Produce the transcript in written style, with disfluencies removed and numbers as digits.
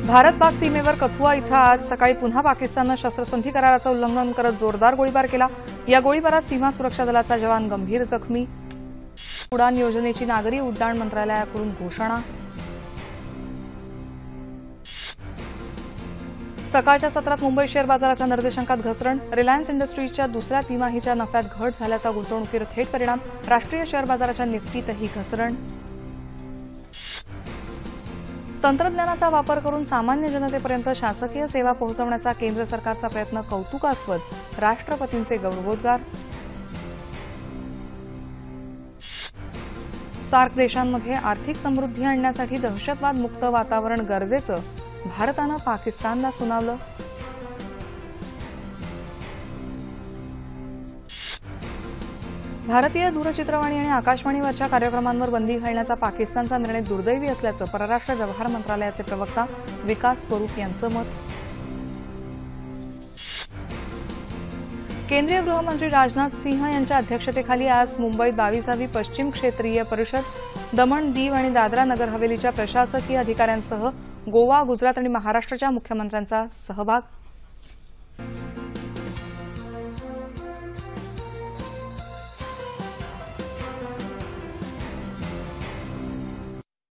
भारत पाक सीमेवर कथुआ इथं आज सकाळी पुन्हा पाकिस्ताननं शस्त्रसंधी कराराचं उल्लंघन करत जोरदार गोळीबार केला। या गोळीबारात सीमा सुरक्षा दलाचा जवान गंभीर जखमी। उडान योजनेची नागरी उड्डाण मंत्रालयाकडून घोषणा। सकाळच्या सत्रात मुंबई शेअर बाजाराच्या निर्देशांकात घसरण। रिलायन्स इंडस्ट्रीजच्या दुसऱ्या तिमाहीच्या नफ्यात घट झाल्याचा गुंतवणुकीवर थेट परिणाम। राष्ट्रीय शेअर बाजाराच्या निफ्टीतही घसरण। तंत्रज्ञानाचा वापर करून सामान्य जनतेपर्यंत शासकीय सेवा पोहोचवण्याचा केंद्र सरकारचा प्रयत्न कौतुकास्पद। राष्ट्रपतींचे गौरवोद्गार। सार्क देशांमध्ये आर्थिक समृद्धी आणण्यासाठी दहशतवाद मुक्त वातावरण गरजेचं, भारतानं पाकिस्तानला सुनावलं। भारतीय दूरचित्रवाणी आणि आकाशवाणीवरच्या कार्यक्रमांवर बंदी घालण्याचा पाकिस्तानचा निर्णय दुर्दैवी असल्याचं परराष्ट्र व्यवहार मंत्रालयाचे प्रवक्ता विकास स्वरूप यांचं मत। केंद्रीय गृहमंत्री राजनाथ सिंह यांच्या अध्यक्षतेखाली आज मुंबईत 22वी पश्चिम क्षेत्रीय परिषद, दमण, दीव आणि दादरा नगर हवेलीच्या प्रशासकीय अधिकाऱ्यांसह गोवा, गुजरात आणि महाराष्ट्राच्या मुख्यमंत्र्यांचा सहभाग।